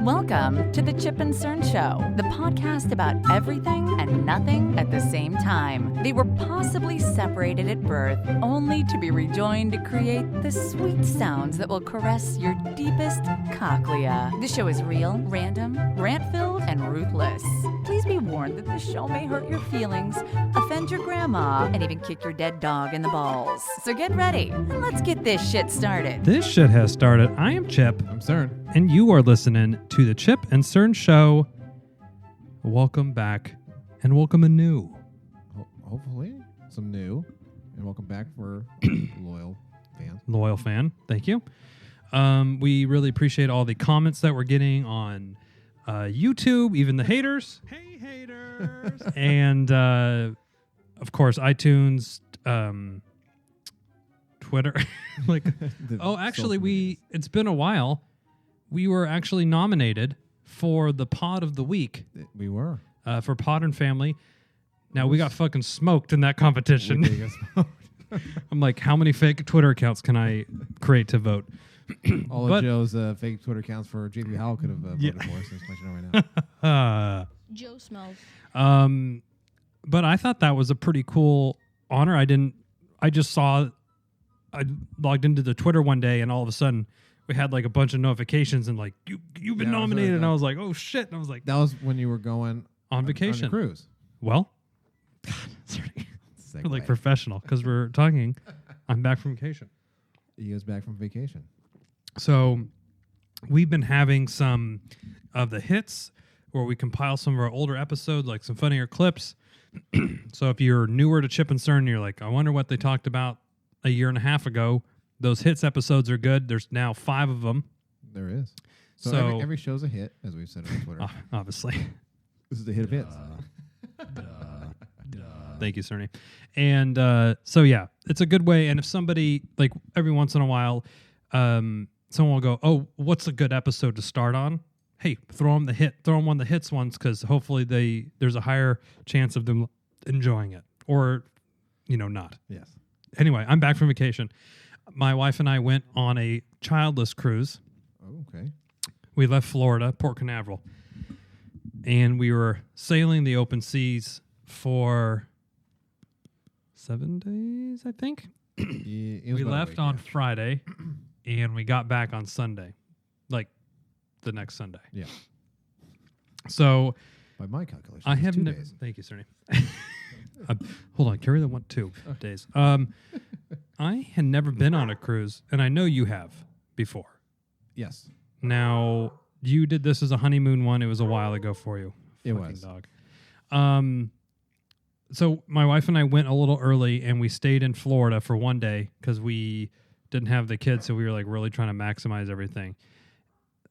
Welcome to the Chip and Cern Show, the podcast about everything and nothing at the same time. They were possibly separated at birth, only to be rejoined to create the sweet sounds that will caress your deepest cochlea. The show is real, random, rant-filled, and ruthless. Please be warned that this show may hurt your feelings, offend your grandma, and even kick your dead dog in the balls. So get ready, and let's get this shit started. This shit has started. I am Chip. I'm Cern. And you are listening to the Chip and Cern Show. Welcome back, and welcome anew. Hopefully, some new. And welcome back for loyal fans. Loyal fan, thank you. We really appreciate all the comments that we're getting on YouTube, even the haters. Hey, haters. And, of course, iTunes, Twitter. It's been a while. We were actually nominated for the Pod of the Week. We were. For Pod and Family. Now, we got fucking smoked in that competition. I'm like, how many fake Twitter accounts can I create to vote? All of Joe's fake Twitter accounts for JP Howell could have voted for us. Just let you know right now. Joe smells. But I thought that was a pretty cool honor. I logged into the Twitter one day, and all of a sudden, we had like a bunch of notifications and like you've been nominated, and I was like, oh shit, and I was like, that was when you were going on vacation on your cruise. Well, sorry, we're like professional because we're talking. I'm back from vacation. He goes back from vacation. So we've been having some of the hits where we compile some of our older episodes, like some funnier clips. So if you're newer to Chip and Cern, you're like, I wonder what they talked about a year and a half ago. Those hits episodes are good. There's now 5 of them. There is. So every show's a hit, as we've said on Twitter. Obviously. This is the hit of hits. Thank you, Cerny. And so, yeah, it's a good way. And if somebody, like every once in a while, someone will go, oh, what's a good episode to start on? Hey, throw them one of the hits ones, because hopefully there's a higher chance of them enjoying it, or, not. Yes. Anyway, I'm back from vacation. My wife and I went on a childless cruise. Oh, okay. We left Florida, Port Canaveral, and we were sailing the open seas for 7 days, I think. We left on Friday, and we got back on Sunday, like the next Sunday. Yeah. So, by my calculation, I have 2 days. Thank you, Cerny. Hold on, carry that 2 days. I had never been on a cruise, and I know you have before. Yes. Now, you did this as a honeymoon one. It was a while ago for you. It Fucking was. Dog. So my wife and I went a little early, and we stayed in Florida for 1 day because we didn't have the kids, so we were like really trying to maximize everything.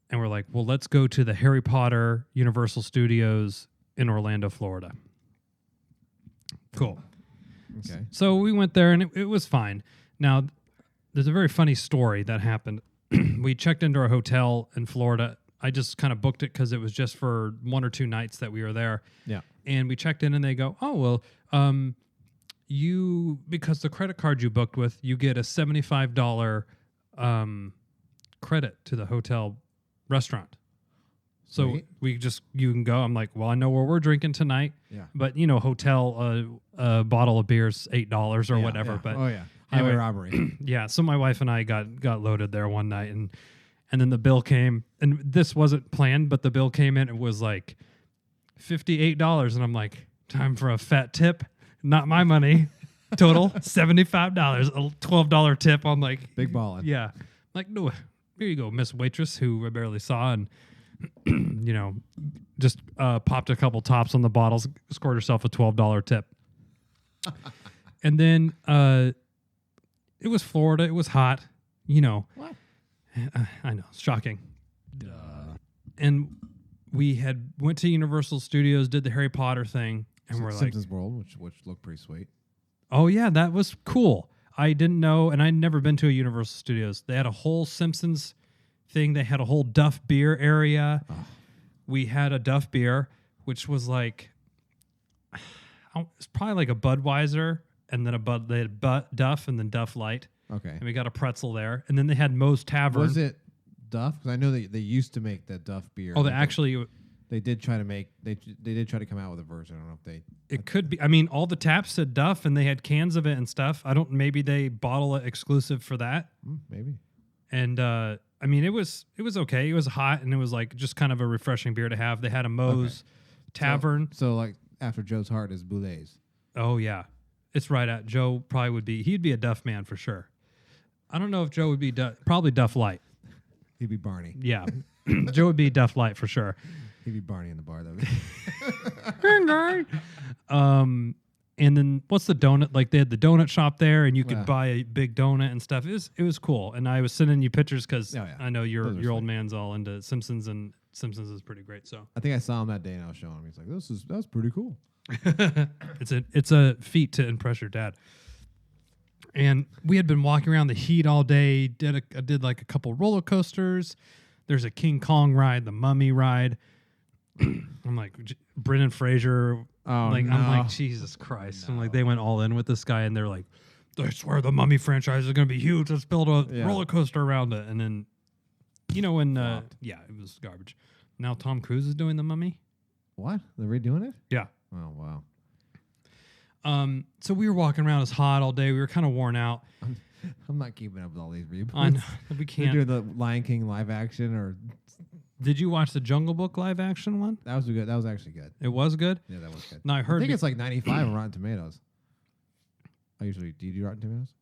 And we're like, well, let's go to the Harry Potter Universal Studios in Orlando, Florida. Cool. Okay. So we went there, and it was fine. Now, there's a very funny story that happened. We checked into our hotel in Florida. I just kind of booked it because it was just for 1 or 2 nights that we were there. Yeah. And we checked in, and they go, oh, well, because the credit card you booked with, you get a $75 credit to the hotel restaurant. So you can go. I'm like, well, I know where we're drinking tonight. Yeah. But, hotel, a bottle of beer is $8 or whatever. Yeah. But oh, yeah. Highway robbery. Yeah. So my wife and I got loaded there one night, and then the bill came, and this wasn't planned, but the bill came in. It was like $58. And I'm like, time for a fat tip. Not my money. Total $75, a $12 tip. I'm like, big ballin'. Yeah. Like, no, here you go, Miss Waitress, who I barely saw, and just popped a couple tops on the bottles, scored herself a $12 tip. And then it was Florida. It was hot. What? I know. It's shocking. And we went to Universal Studios, did the Harry Potter thing, and we're Simpsons World, which looked pretty sweet. Oh, yeah, that was cool. I didn't know, and I'd never been to a Universal Studios. They had a whole Simpsons thing. They had a whole Duff beer area. Oh. We had a Duff beer, which was like, it's probably like a Budweiser, and then they had Duff and then Duff Light. Okay. And we got a pretzel there. And then they had Moe's Tavern. Was it Duff? Because I know they used to make the Duff beer. Oh, They did try to make they did try to come out with a version. I don't know if they. It could be. I mean, all the taps said Duff, and they had cans of it and stuff. I don't. Maybe they bottle it exclusive for that. Maybe. And I mean, it was okay. It was hot, and it was like just kind of a refreshing beer to have. They had a Moe's Tavern. So like after Joe's Heart is Boulez. Oh yeah, it's right at Joe. Probably would be. He'd be a Duff man for sure. I don't know if Joe would be probably Duff Light. He'd be Barney. Yeah, Joe would be Duff Light for sure. He'd be Barney in the bar though. And then what's the donut? Like they had the donut shop there, and you could buy a big donut and stuff. It was cool. And I was sending you pictures because I know your old man's all into Simpsons, and Simpsons is pretty great. So I think I saw him that day, and I was showing him. He's like, "That's pretty cool." It's a feat to impress your dad. And we had been walking around the heat all day. Did like a couple roller coasters. There's a King Kong ride, the Mummy ride. I'm like Brendan Fraser. I'm like Jesus Christ. No. I'm like they went all in with this guy, and they're like, I swear the Mummy franchise is going to be huge. Let's build a roller coaster around it. And then, when it was garbage. Now Tom Cruise is doing the Mummy. What? They're redoing it? Yeah. Oh wow. So we were walking around. It's hot all day. We were kind of worn out. I'm not keeping up with all these reboots. I know we can't. They're doing the Lion King live action, or did you watch the Jungle Book live action one? That was good. That was actually good. It was good. Yeah, that was good. No, I heard. I think it's like 95 on Rotten Tomatoes. Do you do Rotten Tomatoes?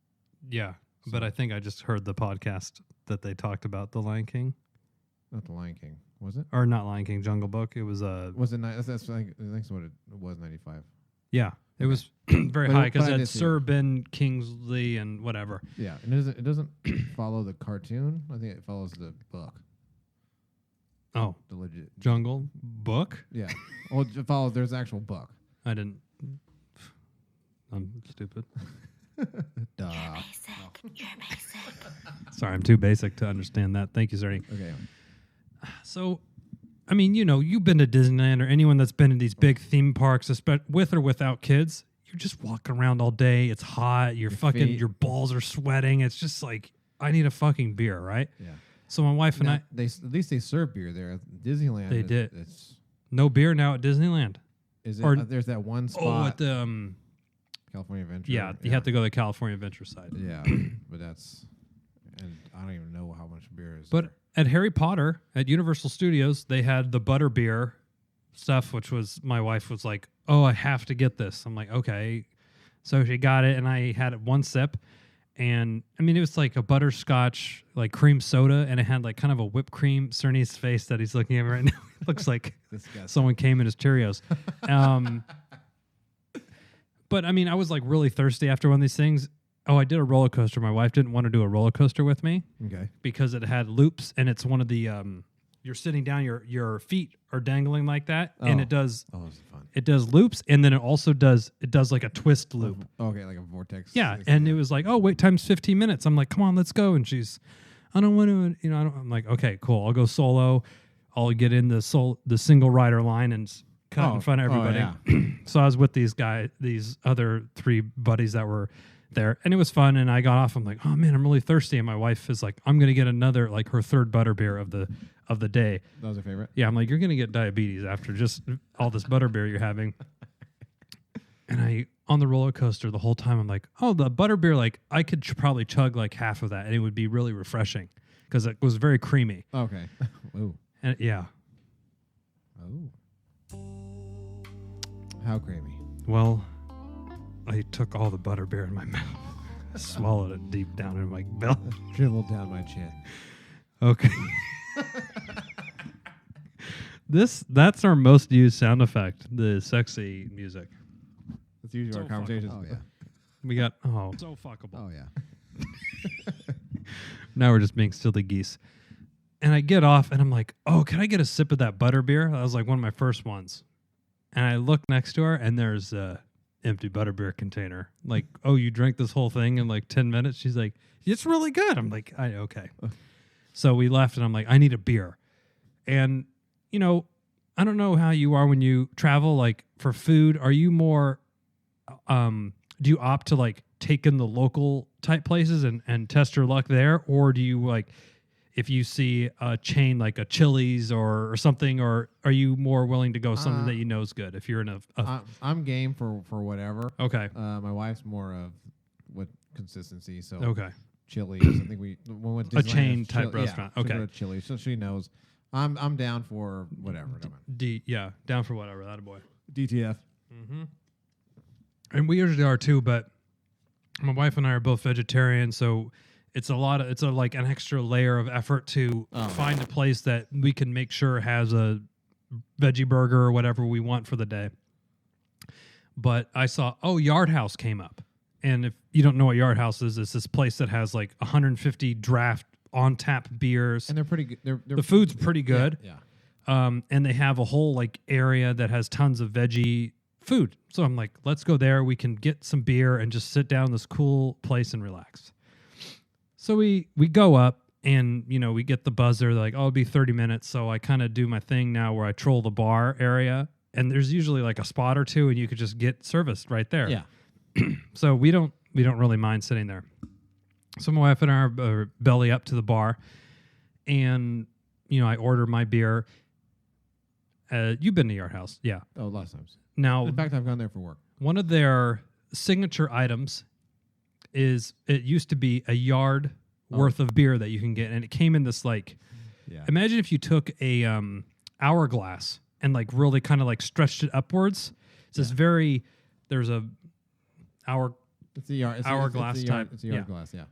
Yeah, but I think I just heard the podcast that they talked about the Lion King. Not the Lion King, was it? Or not Lion King, Jungle Book. It was Was it? That's I think what it was. 95. Yeah, it was very high because it had Sir Ben Kingsley and whatever. Yeah, and it doesn't follow the cartoon. I think it follows the book. Oh, the legit Jungle Book. Yeah, well, it follows. There's an actual book. I didn't. I'm stupid. Duh. You're basic. Sorry, I'm too basic to understand that. Thank you, Zerny. Okay. So, I mean, you've been to Disneyland, or anyone that's been in these big theme parks, with or without kids, you're just walking around all day. It's hot. Your balls are sweating. It's just like, I need a fucking beer, right? Yeah. So my wife and at least they serve beer there at Disneyland. They did. It's no beer now at Disneyland. Is it? Or there's that one spot. Oh, at the California Adventure. Yeah, you have to go to the California Adventure side. Yeah, but and I don't even know how much beer is. But there. at Harry Potter at Universal Studios, they had the butter beer stuff, which was my wife was like, "Oh, I have to get this." I'm like, "Okay," so she got it, and I had one sip, and I mean, it was like a butterscotch like cream soda, and it had like kind of a whipped cream. Cerny's face that he's looking at right now looks like someone came in his Cheerios. But I mean, I was like really thirsty after one of these things. Oh, I did a roller coaster. My wife didn't want to do a roller coaster with me. Okay. Because it had loops, and it's one of the you're sitting down, your feet are dangling like that, and it does. Oh, this is fun. It does loops, and then it also does like a twist loop. Okay, like a vortex. Yeah, and it was like, oh, wait time's 15 minutes. I'm like, come on, let's go. And she's, I don't want to, I'm like, okay, cool. I'll go solo. I'll get in the single rider line and cut in front of everybody. Yeah. So I was with these other three buddies that were there, and it was fun. And I got off. I'm like, oh man, I'm really thirsty. And my wife is like, I'm gonna get another, like her third butter beer of the day. That was her favorite. Yeah, I'm like, you're gonna get diabetes after just all this butter beer you're having. And on the roller coaster the whole time, I'm like, oh, the butter beer, like I could probably chug like half of that, and it would be really refreshing because it was very creamy. Okay. Ooh. And yeah. Oh. How creamy? Well, I took all the butter beer in my mouth, swallowed it deep down in my belly, dribbled down my chin. Okay. That's our most used sound effect, the sexy music. That's usually our conversations. Oh yeah. We got so fuckable. Oh yeah. Now we're just being silly geese. And I get off and I'm like, oh, can I get a sip of that butter beer? That was like one of my first ones. And I look next to her, and there's a empty butterbeer container. Like, oh, you drank this whole thing in like 10 minutes? She's like, it's really good. I'm like, okay. So we left, and I'm like, I need a beer. And, I don't know how you are when you travel, like for food. Are you more, do you opt to like take in the local type places and test your luck there? Or do you like, if you see a chain like a Chili's or something, or are you more willing to go something that you know is good if you're in a I'm game for whatever. Okay. My wife's more of what consistency. So Okay. Chili's. I think we went to A Disneyland, chain it's type restaurant. she'll Okay. go to Chili's, so she knows. I'm down for whatever. Yeah, down for whatever. That boy. DTF. And we usually are too, but my wife and I are both vegetarian, so it's like an extra layer of effort to find a place that we can make sure has a veggie burger or whatever we want for the day. But I saw, Yard House came up. And if you don't know what Yard House is, it's this place that has like 150 draft on tap beers. And they're pretty good. The food's pretty good. Yeah. And they have a whole like area that has tons of veggie food. So I'm like, let's go there. We can get some beer and just sit down in this cool place and relax. So we go up and, we get the buzzer. They're like, it'll be 30 minutes. So I kind of do my thing now where I troll the bar area. And there's usually like a spot or two and you could just get serviced right there. Yeah. So we don't really mind sitting there. So my wife and I are belly up to the bar, and I order my beer. You've been to Yard House, yeah? Oh, lots of times. Now, In fact, I've gone there for work. one of their signature items is it used to be a yard worth of beer that you can get, and it came in this like. Yeah. Imagine if you took a hourglass and like really kind of like stretched it upwards. It's this very there's a hour. It's a yard. Hourglass it's a yard, type. It's a yard glass. Yeah.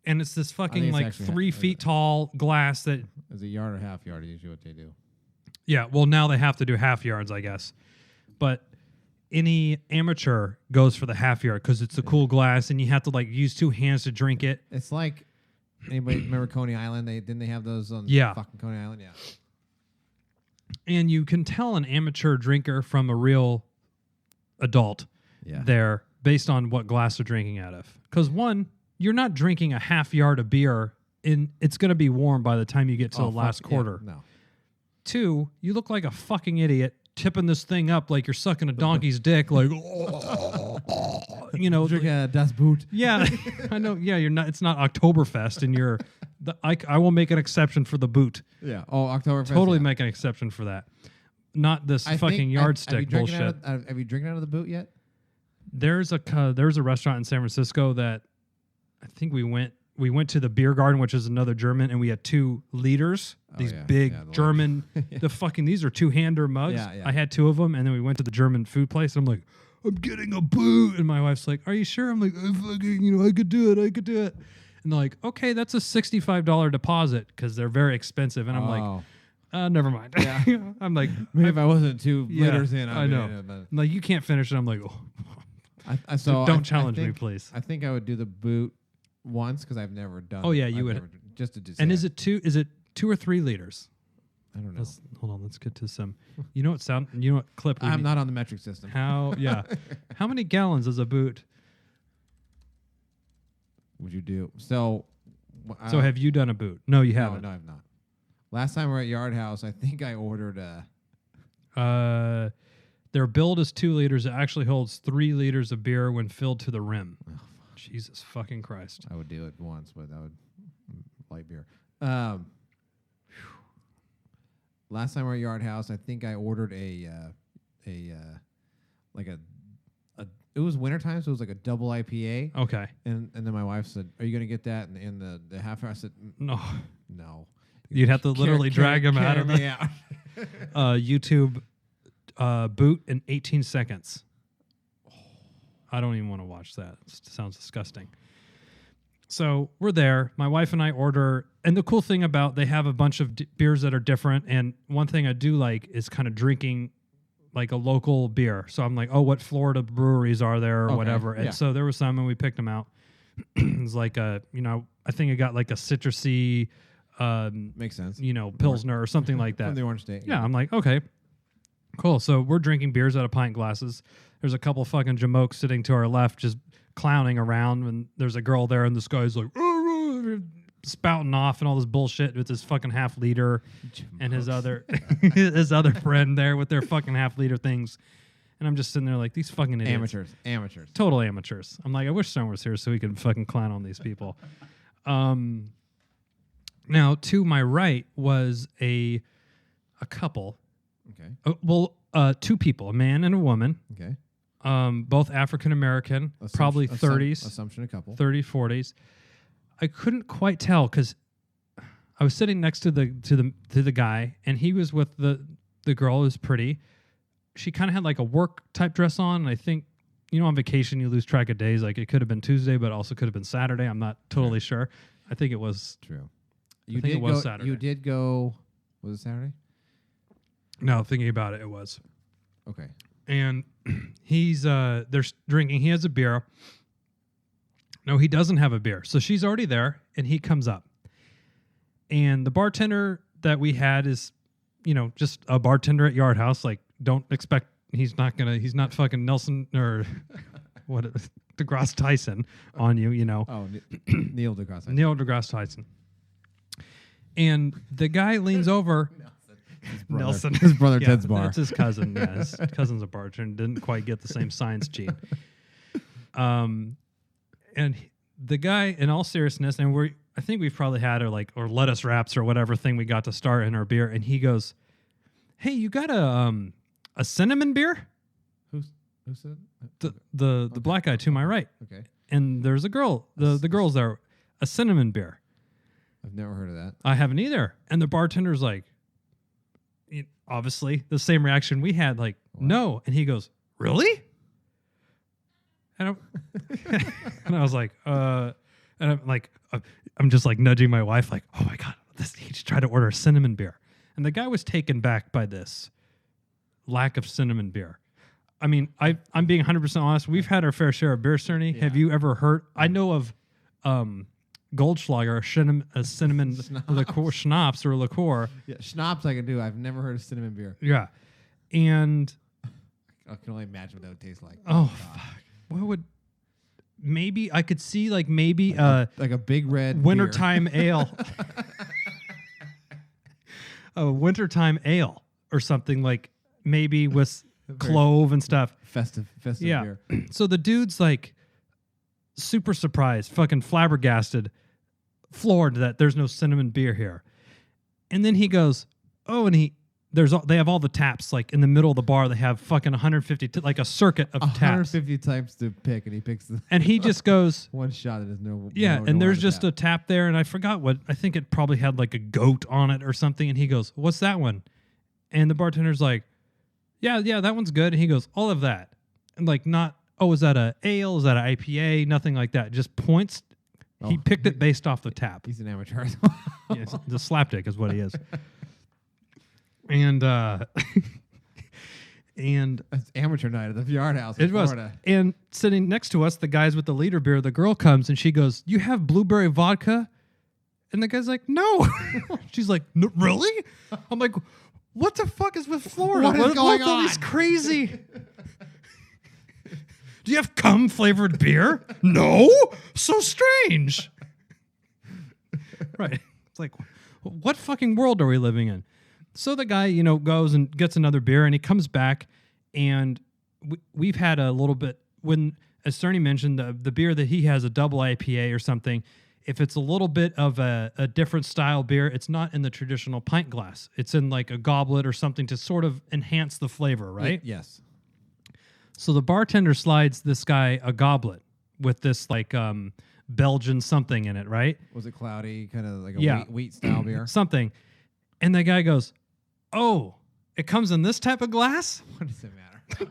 And it's this fucking it's like actually 3 feet tall glass that, It's a yard or half yard. Is usually what they do. yeah, well, now they have to do half yards, I guess. But any amateur goes for the half yard because it's a cool glass and you have to like use 2 hands to drink it. It's like anybody remember Coney Island? Didn't they have those on Yeah. fucking Coney Island? Yeah. And you can tell an amateur drinker from a real adult Yeah. there based on what glass they're drinking out of. Because one, you're not drinking a half yard of beer and it's going to be warm by the time you get to the last quarter. No. 2, you look like a fucking idiot tipping this thing up like you're sucking a donkey's dick, like, Drink a Das Boot. yeah, I know. Yeah, you're not. It's not Oktoberfest, and you're. I will make an exception for the boot. Yeah. Oh, Oktoberfest. Totally yeah. make an exception for that. Not this I fucking think- yardstick bullshit. Have you drinking out of the boot yet? There's a restaurant in San Francisco that I think we went to the beer garden, which is another German, and we had 2 liters. These yeah. big Yeah, the German, these are 2-hander mugs. Yeah, yeah. I had 2 of them, and then we went to the German food place. And I'm like, I'm getting a boot, and my wife's like, Are you sure? I'm like, I could do it. And they're like, Okay, that's a $65 deposit because they're very expensive. And I'm like, never mind. Yeah. I'm like, maybe if I wasn't 2 yeah, liters in, I know. I'm like, you can't finish it. I'm like, don't challenge me, please. I think I would do the boot once because I've never done. Oh, yeah, I've you would. never- just to do. And is it 2 or 3 liters? I don't know. Hold on, let's get to some. You know what clip? I'm not on the metric system. How many gallons is a boot? Would you do so? So have you done a boot? No, you No, haven't. no, I've not. Last time we were at Yard House, I think I ordered Their build is 2 liters. It actually holds 3 liters of beer when filled to the rim. Jesus fucking Christ! I would do it once, but that would light beer. Last time we were at Yard House, I think I ordered it was wintertime, so it was like a double IPA. Okay. And then my wife said, "Are you gonna get that?" And the half hour, I said, No, "No." you'd have to literally drag him out of the the. YouTube boot in 18 seconds. I don't even want to watch that. It sounds disgusting. So we're there. My wife and I order. And the cool thing about they have a bunch of beers that are different. And one thing I do like is kind of drinking like a local beer. So I'm like, what Florida breweries are there or whatever. And so there was some and we picked them out. It was like I think I got like a citrusy, Makes sense. Pilsner or something like that. From the Orange State. Yeah, I'm like, okay, cool. So we're drinking beers out of pint glasses. There's a couple fucking jamokes sitting to our left just clowning around, and there's a girl there, and this guy's like spouting off and all this bullshit with his fucking half liter and his other friend there with their fucking half liter things. And I'm just sitting there like, these fucking idiots. Amateurs. Total amateurs. I'm like, I wish someone was here so we could fucking clown on these people. Now, to my right was a couple. Okay. Two people, a man and a woman, Okay. both African American, probably 30s, Assumption a couple. 30s, 40s. I couldn't quite tell because I was sitting next to the guy, and he was with the girl who's pretty. She kind of had like a work type dress on, and I think, on vacation you lose track of days. Like it could have been Tuesday, but also could have been Saturday. I'm not totally sure. I think it was true. I think it was Saturday. You did go. Was it Saturday? No, thinking about it, it was. Okay. And he's they're drinking. He has a beer. No, he doesn't have a beer. So she's already there, and he comes up. And the bartender that we had is, just a bartender at Yard House. Like, don't expect he's not fucking Nelson or what DeGrasse Tyson on you, Oh, Neil deGrasse Tyson. Neil deGrasse Tyson. And the guy leans over. Nelson. His brother Yeah, Ted's bar. That's his cousin. Yeah, his cousin's a bartender. Didn't quite get the same science gene. And the guy, in all seriousness, and I think we've probably had or lettuce wraps or whatever thing we got to start in our beer. And he goes, "Hey, you got a cinnamon beer?" Who said? The black guy to my right. Okay. And there's a girl. The girl's there. A cinnamon beer. I've never heard of that. I haven't either. And the bartender's like, obviously the same reaction we had, like, no. And he goes, "Really?" And I was like, and I'm like, I'm just like nudging my wife, like, "Oh my God, he just tried to order a cinnamon beer." And the guy was taken back by this lack of cinnamon beer. I mean, I'm being 100% honest. We've had our fair share of beer, Cerny. Yeah. Have you ever heard? I know of Goldschlager, a cinnamon liqueur, schnapps or liqueur. Yeah, schnapps I can do. I've never heard of cinnamon beer. Yeah. And I can only imagine what that would taste like. Oh, fuck. What would... Maybe I could see like a big red wintertime ale. A wintertime ale or something, like maybe with clove and stuff. Festive yeah. beer. So the dude's like super surprised, fucking flabbergasted, floored that there's no cinnamon beer here. And then he goes, "Oh," and they have all the taps, like in the middle of the bar. They have fucking 150, like a circuit of 150 taps. types to pick, and he picks and he just goes one shot. There's no and there's just a tap there, and I forgot what. I think it probably had like a goat on it or something. And he goes, "What's that one?" And the bartender's like, "Yeah, that one's good." And he goes, "All of that," and like not, "Oh, is that a ale? Is that an IPA?" Nothing like that. Just points. He picked it based off the tap. He's an amateur. Yes, the slapdick is what he is. And and it's amateur night at the Yard House. It was. And sitting next to us, the guys with the liter beer, the girl comes and she goes, "You have blueberry vodka?" And the guy's like, "No." She's like, "Really?" I'm like, "What the fuck is with Florida? What is going on? It's crazy." "Do you have cum flavored beer?" "No." "So strange." Right. It's like, what fucking world are we living in? So the guy, goes and gets another beer, and he comes back, and we've had a little bit, as Cerny mentioned, the beer that he has, a double IPA or something, if it's a little bit of a different style beer, it's not in the traditional pint glass. It's in like a goblet or something to sort of enhance the flavor, right? Yes. So the bartender slides this guy a goblet with this like Belgian something in it, right? Was it cloudy, kind of like a wheat style beer? Something. And the guy goes, "Oh, it comes in this type of glass?" What does it matter?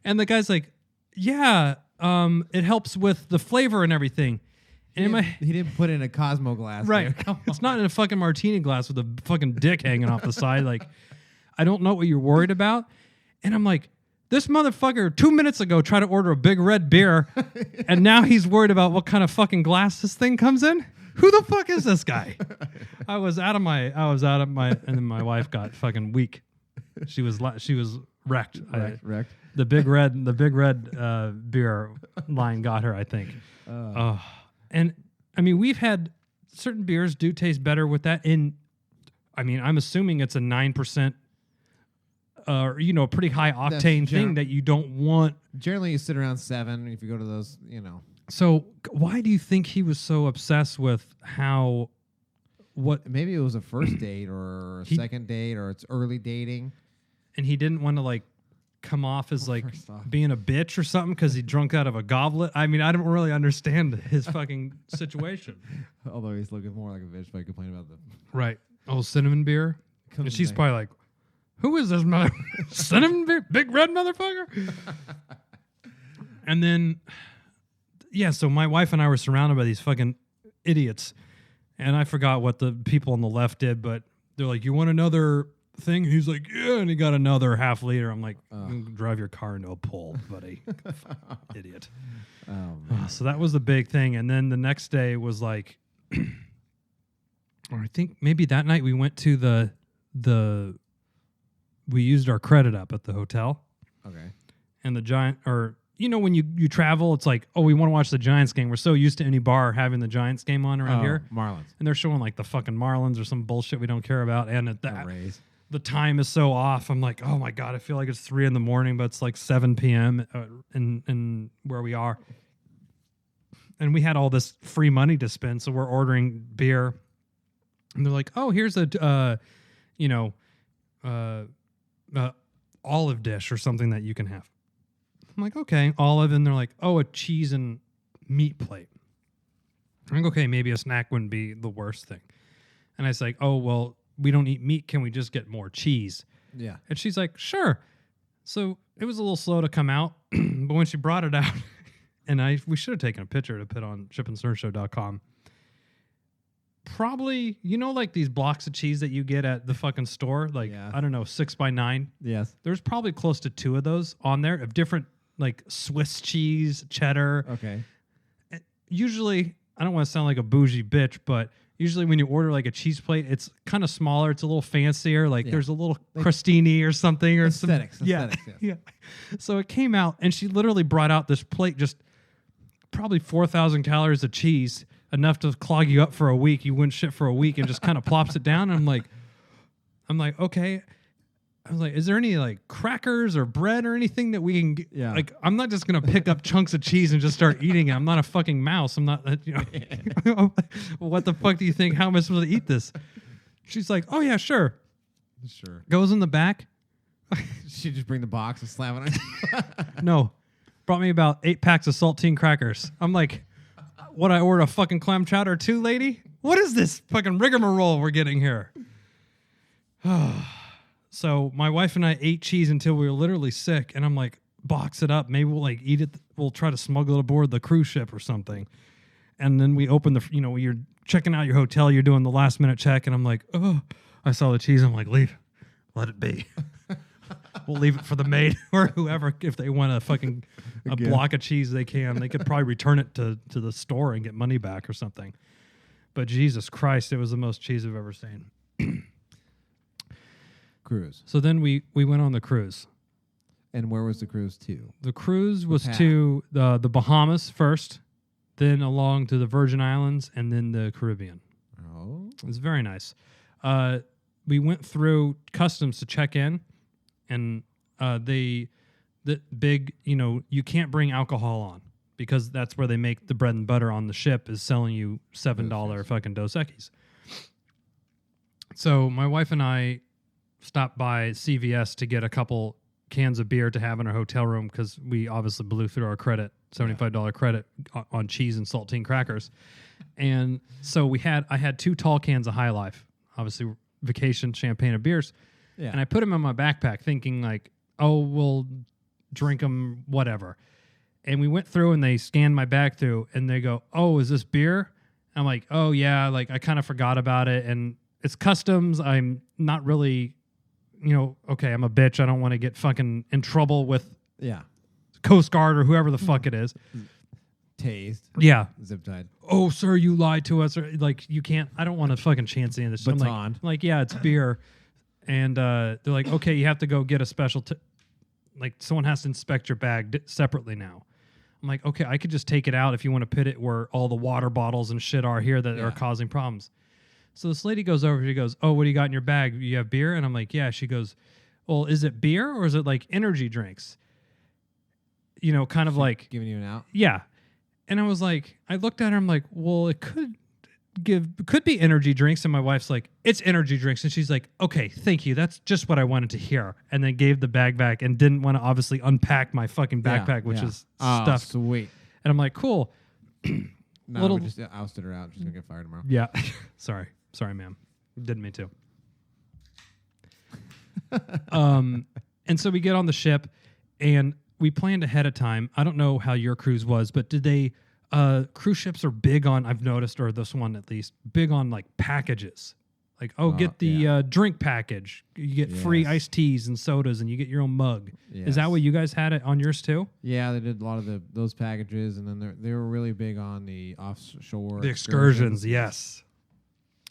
And the guy's like, "Yeah, it helps with the flavor and everything." And he didn't put it in a Cosmo glass. Right. It's not in a fucking martini glass with a fucking dick hanging off the side. Like, I don't know what you're worried about. And I'm like, this motherfucker 2 minutes ago tried to order a big red beer, and now he's worried about what kind of fucking glass this thing comes in? Who the fuck is this guy? I was out of my, and then my wife got fucking weak. She was wrecked. Wrecked. The big red beer line got her, I think. And I mean, we've had certain beers do taste better with that. I'm assuming it's a 9%, a pretty high octane thing that you don't want. Generally, you sit around 7 if you go to those, So why do you think he was so obsessed with how what, Maybe it was a first date or a second date or it's early dating. and he didn't want to like come off as like first off. being a bitch or something because he drunk out of a goblet. I mean, I don't really understand his fucking situation. Although he's looking more like a bitch by complaining about the Right. Oh, cinnamon beer. And Comes she's in probably like, who is this mother cinnamon beer? Big red motherfucker? And then, yeah, so my wife and I were surrounded by these fucking idiots. And I forgot what the people on the left did, but they're like, you want another thing? And he's like, yeah. And he got another half liter. I'm like, drive your car into a pole, buddy. Idiot. Oh, man. So that was the big thing. And then the next day was like, or I think maybe that night we went to we used our credit up at the hotel. Okay. And the Giant, or you know, when you travel, it's like, oh, we want to watch the Giants game. We're so used to any bar having the Giants game on around here. Marlins. And they're showing like the fucking Marlins or some bullshit we don't care about. And at The Rays. the time is so off. I'm like, oh my God, I feel like it's 3 a.m, but it's like 7 p.m. In where we are. And we had all this free money to spend. So we're ordering beer. And they're like, oh, here's a, olive dish or something that you can have. I'm like, okay, olive. And they're like, oh, a cheese and meat plate. I'm like, okay, maybe a snack wouldn't be the worst thing. And I was like, oh, well, we don't eat meat. Can we just get more cheese? Yeah. And she's like, sure. So it was a little slow to come out. But when she brought it out, and we should have taken a picture to put on chipandcernshow.com. Probably, like these blocks of cheese that you get at the fucking store, like, Yeah. I don't know, 6x9. Yes. There's probably close to 2 of those on there of different, like Swiss cheese, cheddar. Okay. Usually, I don't want to sound like a bougie bitch, but usually when you order like a cheese plate, it's kind of smaller. It's a little fancier. Like there's a little crostini or something or Aesthetics, some. yes. Yeah. So it came out and she literally brought out this plate, just probably 4,000 calories of cheese, enough to clog you up for a week. You wouldn't shit for a week and just kind of plops it down. And I'm like, okay. I was like, is there any like crackers or bread or anything that we can get? Yeah. Like, I'm not just going to pick up chunks of cheese and just start eating it. I'm not a fucking mouse. I'm not, what the fuck do you think? How am I supposed to eat this? She's like, oh yeah, sure. Sure. Goes in the back. She just bring the box and slam it on. No. Brought me about 8 packs of saltine crackers. I'm like, what, I ordered a fucking clam chowder too, lady? What is this fucking rigmarole we're getting here? So my wife and I ate cheese until we were literally sick, and I'm like, box it up. Maybe we'll like eat it. We'll try to smuggle it aboard the cruise ship or something. And then we open you're checking out your hotel, you're doing the last minute check, and I'm like, oh, I saw the cheese. I'm like, leave, let it be. We'll leave it for the maid or whoever. If they want a block of cheese, they can. They could probably return it to the store and get money back or something. But Jesus Christ, it was the most cheese I've ever seen. Cruise. So then we went on the cruise. And where was the cruise to? The cruise was path. to the Bahamas first, then along to the Virgin Islands, and then the Caribbean. Oh. It was very nice. We went through customs to check in, and the big, you can't bring alcohol on because that's where they make the bread and butter on the ship, is selling you $7 fucking Dos Equis. So my wife and I stopped by CVS to get a couple cans of beer to have in our hotel room because we obviously blew through our credit, $75 credit on cheese and saltine crackers. And so I had 2 tall cans of High Life, obviously vacation champagne and beers. Yeah. And I put them in my backpack thinking like, oh, we'll drink them, whatever. And we went through and they scanned my bag through and they go, oh, is this beer? And I'm like, oh yeah, like I kind of forgot about it. And it's customs. I'm not really, okay, I'm a bitch. I don't want to get fucking in trouble with Coast Guard or whoever the fuck it is. Tased. Yeah. Zip tied. Oh, sir, you lied to us. Or like, you can't, I don't want to fucking chance any of this. I'm like, yeah, it's beer. And they're like, okay, you have to go get a special, like someone has to inspect your bag separately now. I'm like, okay, I could just take it out if you want to put it where all the water bottles and shit are here that are causing problems. So this lady goes over, she goes, oh, what do you got in your bag? You have beer? And I'm like, yeah. She goes, well, is it beer or is it like energy drinks? Kind of like giving you an out. Yeah. And I was like, I looked at her, I'm like, well, it could could be energy drinks, and my wife's like, it's energy drinks, and she's like, okay, thank you, that's just what I wanted to hear, and then gave the bag back and didn't want to obviously unpack my fucking backpack, which is stuffed. Sweet. And I'm like, cool. No, we just ousted her out. She's gonna get fired tomorrow. Yeah. sorry, ma'am. Didn't mean to. And so we get on the ship, and we planned ahead of time. I don't know how your cruise was, but did they? Cruise ships are big on, I've noticed, or this one at least, big on like packages. Like, get the drink package. You get free iced teas and sodas, and you get your own mug. Yes. Is that what you guys had it on yours too? Yeah, they did a lot of those packages, and then they were really big on the offshore. The excursions, yes.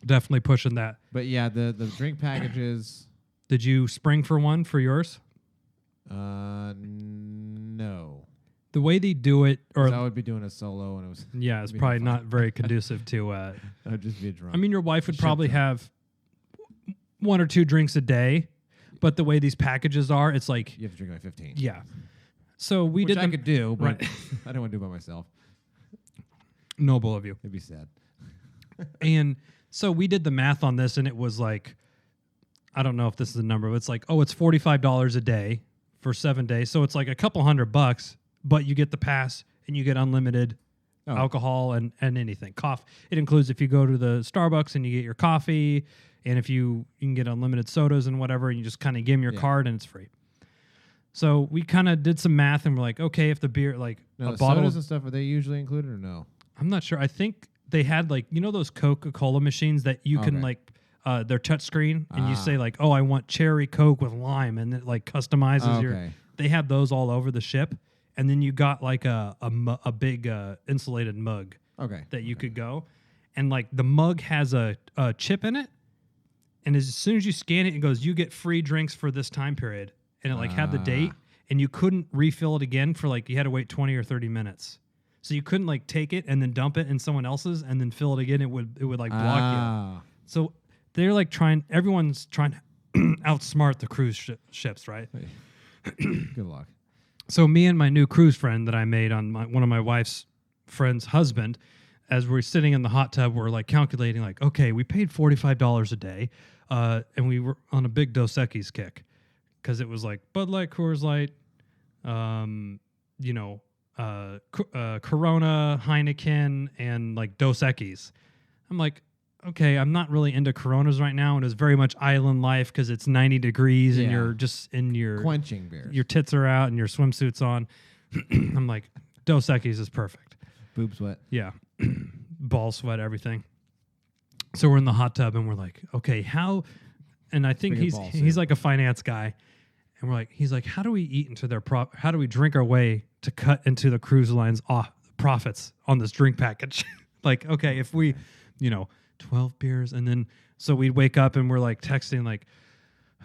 Definitely pushing that. But yeah, the drink packages. Did you spring for one for yours? No. The way they do it, or I would be doing a solo, and it's probably not very conducive to. I'd just be drunk. I mean, your wife would probably have 1 or 2 drinks a day, but the way these packages are, it's like you have to drink like 15. Yeah. So we Which did. I could do, but right. I don't want to do it by myself. Noble of you. It'd be sad. And so we did the math on this, and it was like, I don't know if this is the number, but it's like, it's $45 a day for 7 days, so it's like a couple $100. But you get the pass, and you get unlimited alcohol and anything. It includes if you go to the Starbucks and you get your coffee, and if you can get unlimited sodas and whatever, and you just kind of give them your card, and it's free. So we kind of did some math, and we're like, okay, if the beer, like a bottle sodas and stuff, are they usually included or no? I'm not sure. I think they had like, those Coca-Cola machines that you can like, they're touch screen, and you say like, I want cherry Coke with lime, and it like customizes your. They had those all over the ship. And then you got like a big insulated mug that you could go. And like the mug has a chip in it. And as soon as you scan it, it goes, you get free drinks for this time period. And it like had the date. And you couldn't refill it again for like, you had to wait 20 or 30 minutes. So you couldn't like take it and then dump it in someone else's and then fill it again. It would like block you. So they're like everyone's trying to outsmart the cruise ships, right? Good luck. So me and my new cruise friend that I made on one of my wife's friend's husband, as we're sitting in the hot tub, we're like calculating like, okay, we paid $45 a day, and we were on a big Dos Equis kick because it was like Bud Light, Coors Light, Corona, Heineken, and like Dos Equis. I'm like, okay, I'm not really into Coronas right now, and it's very much island life because it's 90 degrees and you're just in your quenching beers. Your tits are out and your swimsuit's on. I'm like, Dos Equis is perfect. Boob sweat. Yeah, ball sweat, everything. So we're in the hot tub and we're like, okay, how? And I think he's like a finance guy, and he's like, how do we eat into their how do we drink our way to cut into the cruise line's profits on this drink package? Like, okay, if we, 12 beers, and then so we'd wake up and we're like texting like,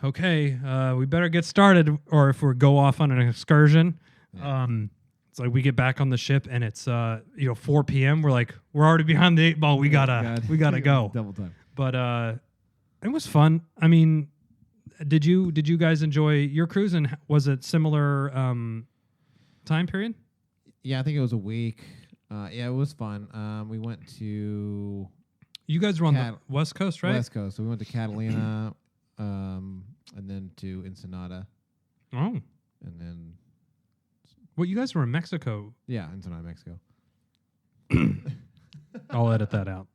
okay, we better get started, or if we go off on an excursion, it's like we get back on the ship and it's 4 p.m. We're like, we're already behind the 8 ball. We gotta go. Double time. But it was fun. I mean, did you guys enjoy your cruise, and was it similar time period? Yeah, I think it was a week. Yeah, it was fun. We went to. You guys were on the West Coast, right? West Coast. So we went to Catalina, and then to Ensenada. Oh. And then. Well, you guys were in Mexico. Yeah, Ensenada, Mexico. I'll edit that out.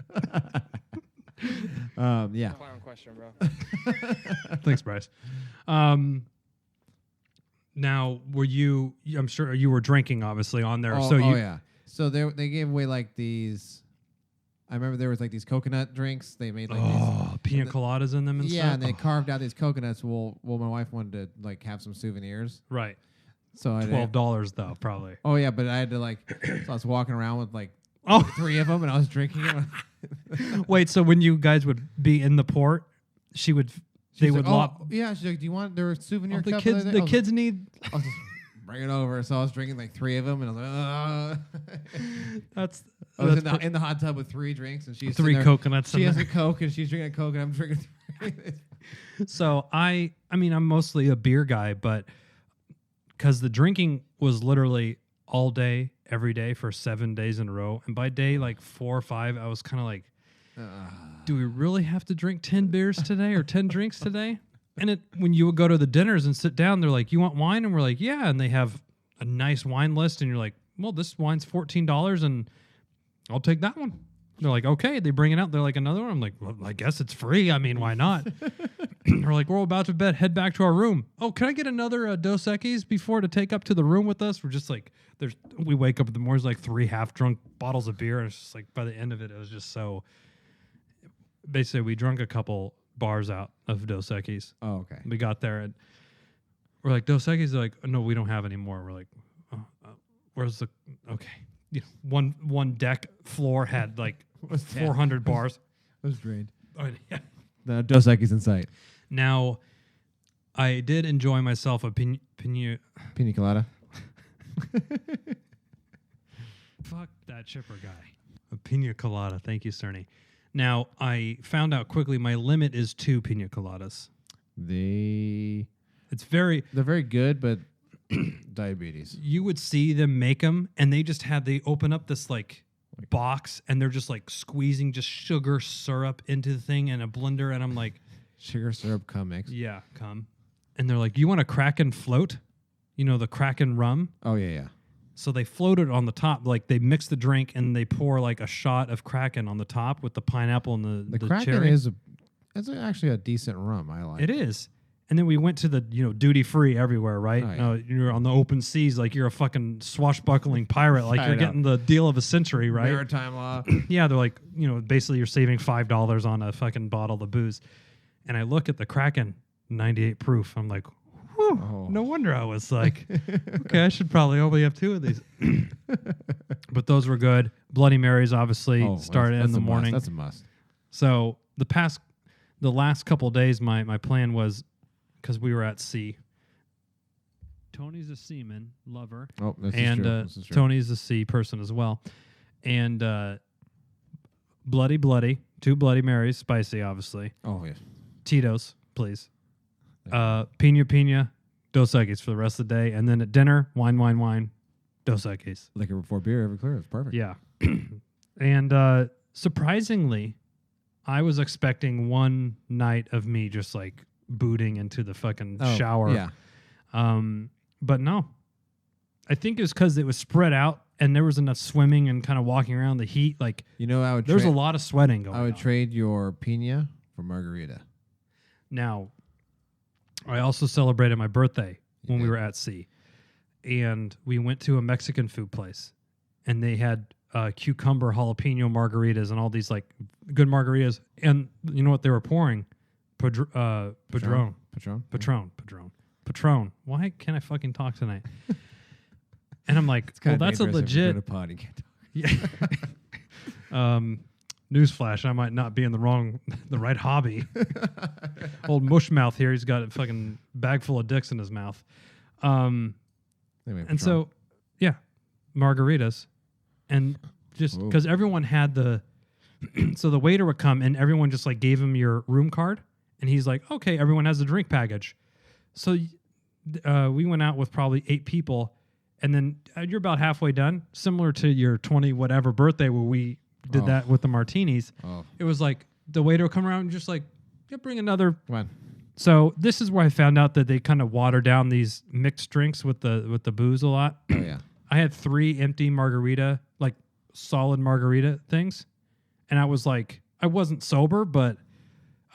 Yeah. Clown question, bro. Thanks, Bryce. Now, I'm sure you were drinking, obviously, on there. Yeah. So they gave away like these. I remember there was like these coconut drinks. They made like these pina coladas in them and stuff. Yeah, and they carved out these coconuts. Well, my wife wanted to like have some souvenirs. Right. So $12 though, probably. Oh yeah, but I had to like. So I was walking around with like 3 of them, and I was drinking them. Wait, so when you guys would be in the port, they would yeah. She's like, "Do you want their souvenir cup?" The kids need. I'll just bring it over. So I was drinking like 3 of them, and I was like, I was in the hot tub with 3 drinks, and she's 3 coconuts. She has a Coke, and she's drinking a Coke, and I'm drinking 3. So I mean, I'm mostly a beer guy, but because the drinking was literally all day, every day for 7 days in a row, and by day like 4 or 5, I was kind of like, do we really have to drink 10 beers today or 10 drinks today? And when you would go to the dinners and sit down, they're like, you want wine? And we're like, yeah. And they have a nice wine list. And you're like, well, this wine's $14 and I'll take that one. They're like, okay. They bring it out. They're like, another one. I'm like, well, I guess it's free. I mean, why not? We're like, we're about to head back to our room. Oh, can I get another Dos Equis before to take up to the room with us? We're just like, we wake up in the morning, there's like 3 half-drunk bottles of beer. And it's just like, by the end of it, it was just so. Basically, we drunk a couple bars out of Dos Equis. Oh, okay. We got there and we're like, Dos Equis? They're like, no, we don't have any more. We're like, where's the, okay. You know, one deck floor had like 400 bars. It was drained. Oh, yeah. The Dos Equis in sight. Now, I did enjoy myself a pina colada. Fuck that chipper guy. A pina colada. Thank you, Cerny. Now, I found out quickly my limit is 2 pina coladas. They're very good, but diabetes. You would see them make them, and they open up this like box, and they're just like squeezing just sugar syrup into the thing in a blender, and I'm like, sugar syrup cum mix. Yeah, cum. And they're like, you want a Kraken float? You know, the Kraken rum? Oh, yeah. So they float it on the top, like they mix the drink and they pour like a shot of Kraken on the top with the pineapple and the Kraken cherry. is actually a decent rum. I like it. It is. And then we went to the, duty free everywhere, right? Oh, yeah. You're on the open seas like you're a fucking swashbuckling pirate, like you're getting the deal of a century, right? Maritime law. Yeah, they're like, basically you're saving $5 on a fucking bottle of booze. And I look at the Kraken 98 proof. I'm like, no wonder I was like, okay, I should probably only have 2 of these. But those were good. Bloody Marys obviously started in the morning. That's a must. So the last couple of days, my plan was, because we were at sea. Tony's a seaman lover. Oh, this is true. Tony's a sea person as well. And bloody, 2 Bloody Marys, spicy, obviously. Oh, yes. Tito's, please. Pina, Dos Equis for the rest of the day. And then at dinner, wine, Dos Equis. Liquor before beer, every clear. It's perfect. Yeah. And surprisingly, I was expecting one night of me just like booting into the fucking shower. Yeah. But no. I think it was because it was spread out and there was enough swimming and kind of walking around the heat. Like, there's a lot of sweating going on. I would trade your pina for margarita. Now, I also celebrated my birthday when we were at sea. And we went to a Mexican food place. And they had cucumber jalapeno margaritas and all these like good margaritas. And you know what they were pouring? Padron. Why can't I fucking talk tonight? And I'm like, well, that's a legit. Yeah. Newsflash, I might not be in the right hobby. Old Mushmouth here, he's got a fucking bag full of dicks in his mouth. And so, yeah, margaritas. And just because everyone had so the waiter would come and everyone just like gave him your room card. And he's like, okay, everyone has a drink package. So we went out with probably 8 people. And then you're about halfway done, similar to your 20 whatever birthday where we did that with the martinis. It was like the waiter would come around and just like, yeah, bring another. Come on. So this is where I found out that they kind of water down these mixed drinks with the booze a lot. Oh yeah. I had 3 empty margarita, like solid margarita things, and I was like, I wasn't sober, but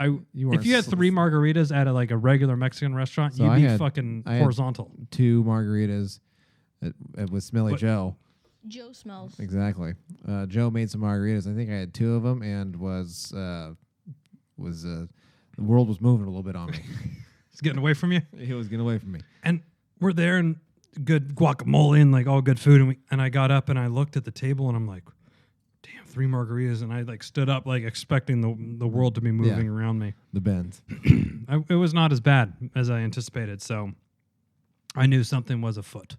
if you had 3 margaritas at a regular Mexican restaurant, you'd be fucking horizontal. 2 margaritas with Smelly Joe. Joe smells. Exactly. Joe made some margaritas. I think I had 2 of them, and the world was moving a little bit on me. He's getting away from you. He was getting away from me. And we're there, and good guacamole and like all good food, and I got up and I looked at the table, and I'm like, damn, 3 margaritas, and I like stood up like expecting the world to be moving around me. The bends. It was not as bad as I anticipated, so I knew something was afoot.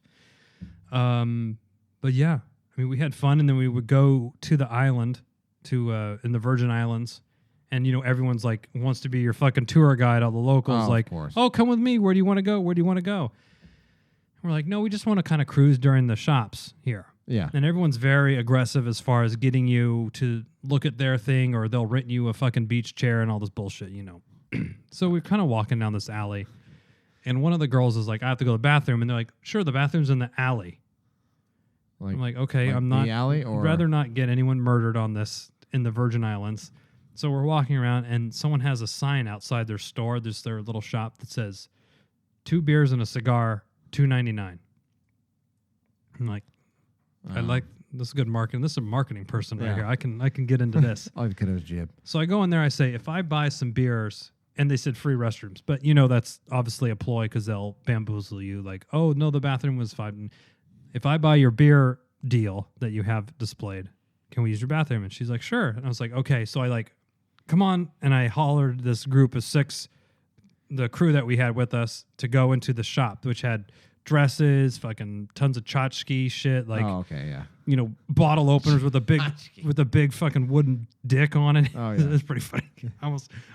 But yeah, I mean, we had fun, and then we would go to the island, in the Virgin Islands, and everyone's like wants to be your fucking tour guide. All the locals come with me. Where do you want to go? Where do you want to go? And we're like, no, we just want to kind of cruise during the shops here. Yeah. And everyone's very aggressive as far as getting you to look at their thing, or they'll rent you a fucking beach chair and all this bullshit, you know. So we're kind of walking down this alley, and one of the girls is like, I have to go to the bathroom. And they're like, sure, the bathroom's in the alley. I'm like, okay, like I'm not. the alley, or rather not get anyone murdered on this in the Virgin Islands. So we're walking around, and someone has a sign outside their store. There's their little shop that says 2 beers and a cigar, $2.99. I'm like, I like this is good marketing. This is a marketing person right here. I can get into this. All you could have jib. So I go in there. I say, if I buy some beers, and they said free restrooms, but you know that's obviously a ploy because they'll bamboozle you. Like, oh no, the bathroom was fine. If I buy your beer deal that you have displayed, can we use your bathroom? And she's like, sure. And I was like, okay. So I like, come on, and I hollered this group of 6, the crew that we had with us, to go into the shop, which had dresses, fucking tons of tchotchke shit, like, Oh, okay, yeah. you know, bottle openers with a big fucking wooden dick on it. Oh, yeah. It's pretty funny.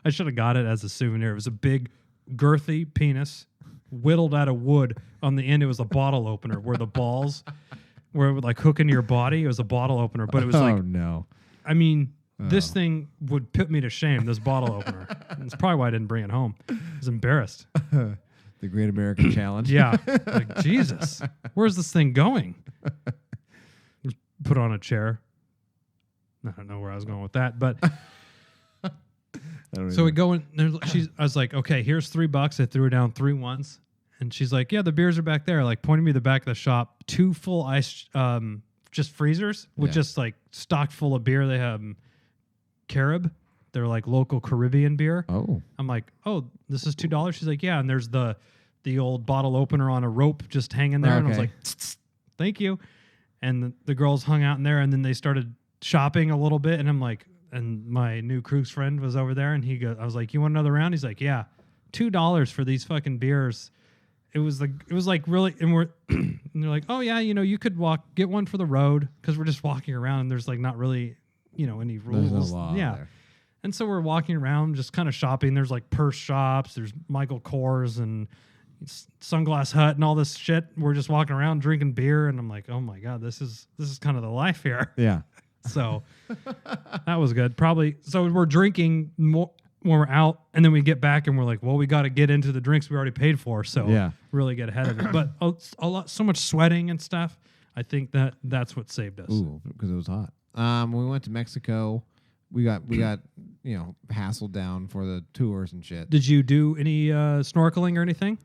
I should have got it as a souvenir. It was a big, girthy penis whittled out of wood. On the end, it was a bottle opener where the balls where it would like hook into your body. It was a bottle opener, but it was like, no. I mean, this thing would put me to shame, this bottle opener. That's probably why I didn't bring it home. I was embarrassed. The Great American Challenge. Yeah. Like, Jesus, where's this thing going? Just put on a chair. I don't know where I was going with that, but so we go in. I was like, okay, here's $3. I threw her down 3 once, and she's like, yeah, the beers are back there. Like, pointing me to the back of the shop. 2 full ice, just freezers with just like stocked full of beer. They have Carib. They're like local Caribbean beer. Oh. I'm like, oh, this is $2. She's like, yeah, and there's the old bottle opener on a rope just hanging there. And I was like, thank you. And the girls hung out in there, and then they started shopping a little bit, and I'm like, and my new cruise friend was over there, and I was like, you want another round? He's like, yeah, $2 for these fucking beers. It was like really, and and they're like, oh yeah, you know, you could get one for the road, because we're just walking around, and there's like not really, you know, any rules. There's no law yeah. there. And so we're walking around just kind of shopping. There's like purse shops, there's Michael Kors and Sunglass Hut and all this shit. We're just walking around drinking beer, and I'm like, oh my God, this is kind of the life here. Yeah. So that was good. Probably. So we're drinking more when we're out, and then we get back and we're like, well, we got to get into the drinks we already paid for. So really get ahead of it. But so much sweating and stuff. I think that's what saved us. Ooh, because it was hot. When we went to Mexico, we got you know, hassled down for the tours and shit. Did you do any snorkeling or anything?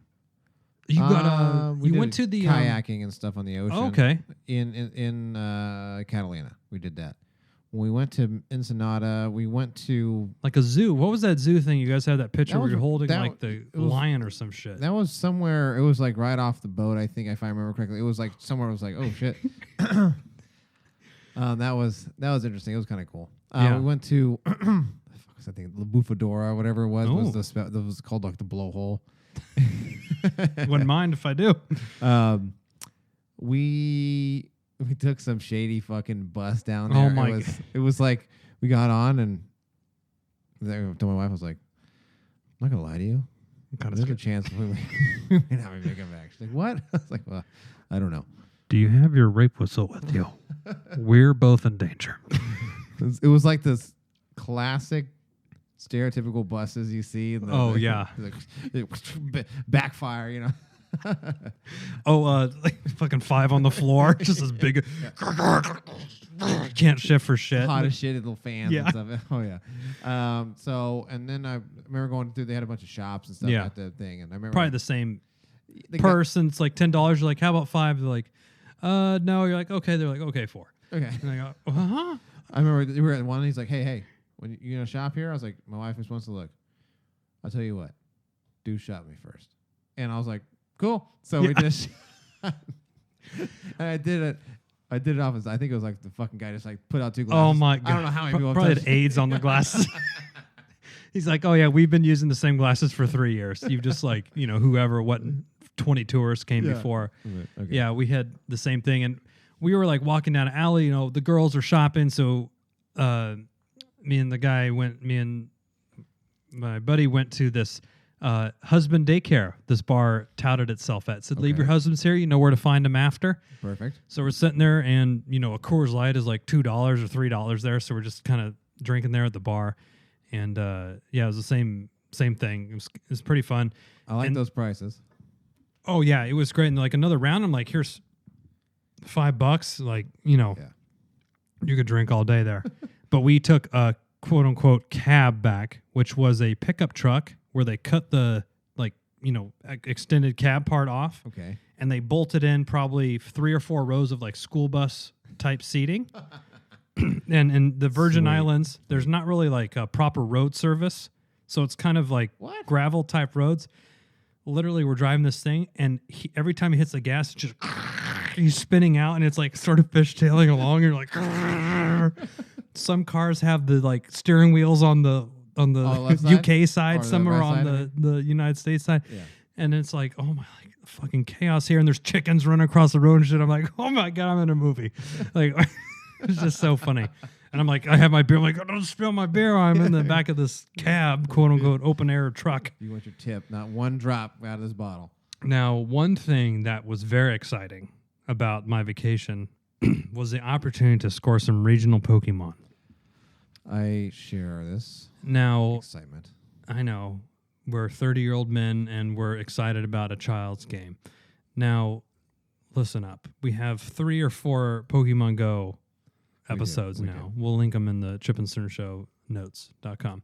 You went to the kayaking and stuff on the ocean. Oh, okay. In Catalina, we did that. When we went to Ensenada, we went to like a zoo. What was that zoo thing you guys had that picture where you're holding like the lion or some shit? That was somewhere. It was like right off the boat, I think, if I remember correctly. It was like somewhere. I was like, oh shit. That was interesting. It was kind of cool. We went to I think La Bufadora, whatever it was. That was called like the blowhole. Wouldn't mind if I do. We took some shady fucking bus down there. Oh my God. It was like we got on, and I told my wife, I was like, I'm not gonna lie to you. There's a chance we may not make it back. She's like, what? I was like, well, I don't know. Do you have your rape whistle with you? We're both in danger. It was like this classic stereotypical buses you see. Backfire, you know. Like fucking 5 on the floor, just as big. Can't shift for shit. Hot as shit, little fans and stuff. Oh yeah. So and then I remember going through. They had a bunch of shops and stuff at the thing, and I remember probably the same person. It's like $10. You're like, how about 5? They're like, no. You're like, okay. They're like, okay, 4. Okay. And I go, huh? I remember we were at one. And he's like, hey, when you gonna shop here? I was like, my wife just wants to look. I'll tell you what, do shop me first. And I was like, cool. So we just, and I did it. I did it off as I think it was like the fucking guy just like put out 2 glasses. Oh my God! I don't know how many people probably had AIDS on the glasses. He's like, oh yeah, we've been using the same glasses for 3 years. You've just like, you know, whoever, 20 tourists came before. Okay. Yeah, we had the same thing, and we were like walking down an alley. You know, the girls are shopping, so me and my buddy went to this Husband daycare. This bar touted itself at. Said, leave Okay. your husbands here. You know where to find them after. Perfect. So we're sitting there, and a Coors Light is like $2 or $3 there. So we're just kind of drinking there at the bar, and it was the same thing. It was pretty fun. I like And- those prices. Oh yeah, it was great. And like another round, I'm like, here's $5. Like Yeah. you could drink all day there. But we took a quote unquote cab back, which was a pickup truck where they cut the extended cab part off. Okay. And they bolted in probably 3 or 4 rows of like school bus type seating. And in the Virgin Sweet. Islands, there's not really like a proper road service. So it's kind of like What? gravel type roads. Literally, we're driving this thing, and every time he hits the gas, it's just he's spinning out, and it's like sort of fishtailing along. You're like, some cars have the like steering wheels on the left side? UK side, Or the some are right on side? the United States side. Yeah. And it's like, oh my, like fucking chaos here, and there's chickens running across the road and shit. I'm like, oh my god, I'm in a movie. Like, it's just so funny. And I'm like, I have my beer. I'm like, oh, don't spill my beer. I'm in the back of this cab, quote unquote, open air truck. You want your tip, not one drop out of this bottle. Now, one thing that was very exciting about my vacation was the opportunity to score some regional Pokemon. I share this Now, excitement. I know we're 30-year-old men and we're excited about a child's game. Now, listen up. We have 3 or 4 Pokemon Go episodes we now. We'll link them in the Chip and Stern Show notes.com.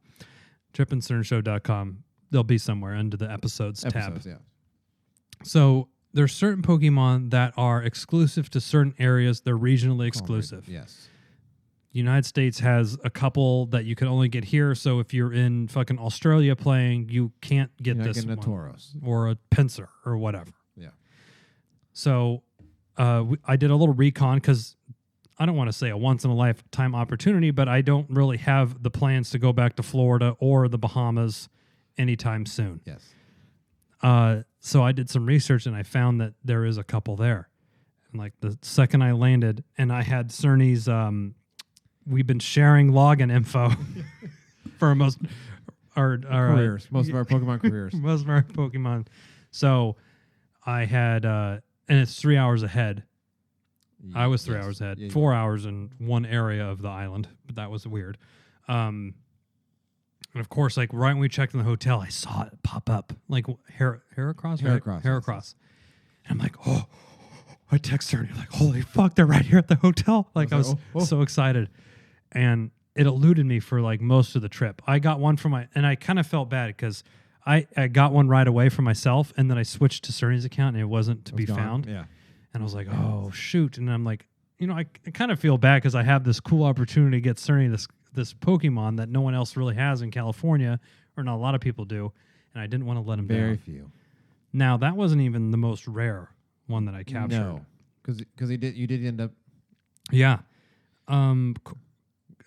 chipandsternshow.com. They'll be somewhere under the episodes tab. Episodes, yeah. So there's certain Pokemon that are exclusive to certain areas. They're regionally exclusive. Yes. United States has a couple that you can only get here. So if you're in fucking Australia playing, you can't get You're not this getting a one. Tauros. Or a Pinsir or whatever. Yeah. So I did a little recon because I don't want to say a once in a lifetime opportunity, but I don't really have the plans to go back to Florida or the Bahamas anytime soon. Yes. So I did some research and I found that there is a couple there. And like the second I landed, and I had Cerny's, we've been sharing login info for our Careers. Most of our Pokemon careers. most of our Pokemon. So I had, and it's 3 hours ahead. I was 3 Yes. hours ahead, Yeah, you 4 hours in one area of the island, but that was weird. And of course, like right when we checked in the hotel, I saw it pop up, like Heracross? Heracross, Heracross. And I'm like, oh, I text her and you're like, holy fuck, they're right here at the hotel. Like I was so excited. And it eluded me for like most of the trip. I got one for and I kind of felt bad because I got one right away for myself, and then I switched to Cerny's account and it wasn't to be It's gone. found. Yeah. And I was like, oh, shoot. And I'm like, I kind of feel bad because I have this cool opportunity to get Cerny this Pokemon that no one else really has in California, or not a lot of people do. And I didn't want to let him Very down. few. Now, that wasn't even the most rare one that I captured. No. Because you did end up Yeah.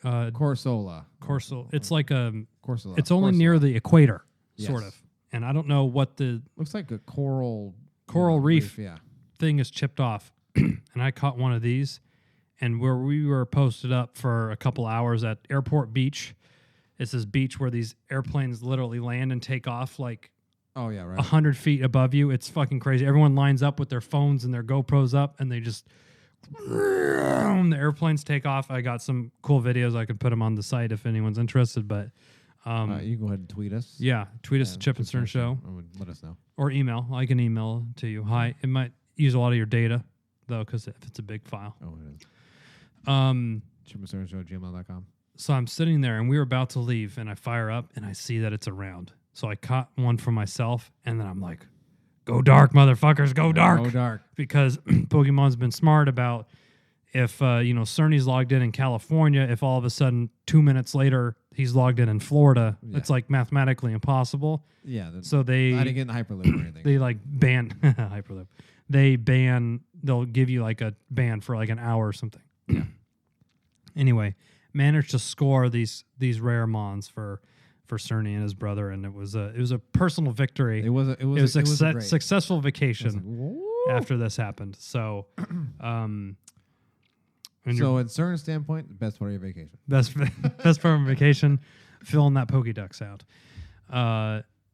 Corsola. Corso. It's like Corsola. it's only Corsola. near the equator, sort Yes. of. And I don't know what the Looks like a coral reef. Yeah. thing is chipped off. And I caught one of these, and where we were posted up for a couple hours at Airport Beach, it's this beach where these airplanes literally land and take off like Oh yeah, right. 100 feet above you. It's fucking crazy. Everyone lines up with their phones and their GoPros up, and they just the airplanes take off. I got some cool videos. I could put them on the site if anyone's interested. But You can go ahead and tweet us. yeah, tweet us at Chip and Stern Show Let us know. or email. I can email to you. Hi. It might use a lot of your data though, because if it's a big file. Oh, it is. chipandsternshow@gmail.com. So I'm sitting there and we were about to leave, and I fire up and I see that it's around. So I caught one for myself, and then I'm like, go dark, motherfuckers, go dark. Go dark. Because Pokemon's been smart about if, Cerny's logged in California, if all of a sudden 2 minutes later he's logged in Florida, Yeah. it's like mathematically impossible. Yeah. So I didn't they get in Hyperloop or anything. they like ban Hyperloop. They'll give you like a ban for like an hour or something. Anyway, managed to score these rare mons for Cerny and his brother, and it was a personal victory. It was a great. Successful It was vacation like, woo. after this happened. So, and So, at certain standpoint, the best part of your vacation. best part of my vacation, filling that Pokédex out.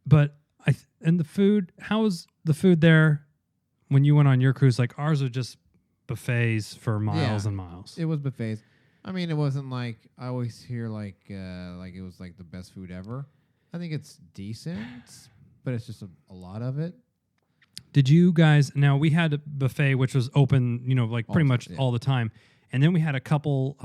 But And the food, how was the food there when you went on your cruise? Like ours are just buffets for miles Yeah. and miles. It was buffets. I mean, it wasn't like I always hear like it was like the best food ever. I think it's decent, but it's just a lot of it. Did you guys? Now we had a buffet which was open, like pretty much all the time, and then we had a couple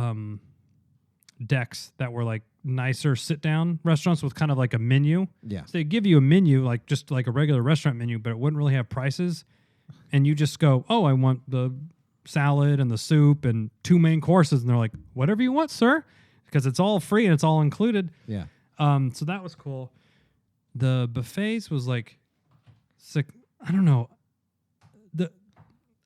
decks that were like nicer sit-down restaurants with kind of like a menu. Yeah. So they give you a menu like just like a regular restaurant menu, but it wouldn't really have prices, and you just go, "Oh, I want the salad and the soup and 2 main courses," and they're like, "Whatever you want, sir," because it's all free and it's all included. Yeah. So that was cool. The buffets was like sick. I don't know.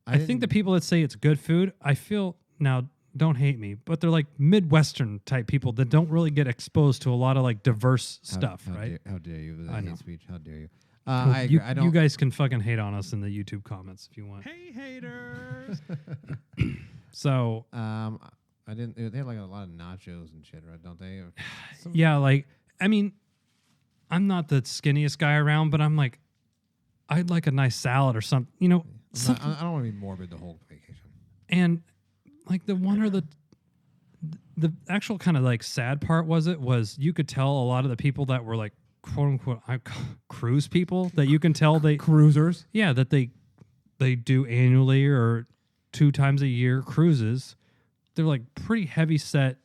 I think the people that say it's good food, I feel now, don't hate me, but they're like Midwestern type people that don't really get exposed to a lot of like diverse stuff, right? How dare you? I know. Hate speech. How dare you? Well, I agree. I don't. you guys can fucking hate on us in the YouTube comments if you want. Hey, haters. So I didn't. They have like a lot of nachos and shit, right? Don't they? Or yeah, like I mean, I'm not the skinniest guy around, but I'm like, I'd like a nice salad or something, I something. don't want to be morbid the whole vacation. And like the one or the actual kind of like sad part was you could tell a lot of the people that were like quote unquote cruise people that you can tell they Cruisers. yeah that they do annually or 2 times a year cruises. They're like pretty heavy set,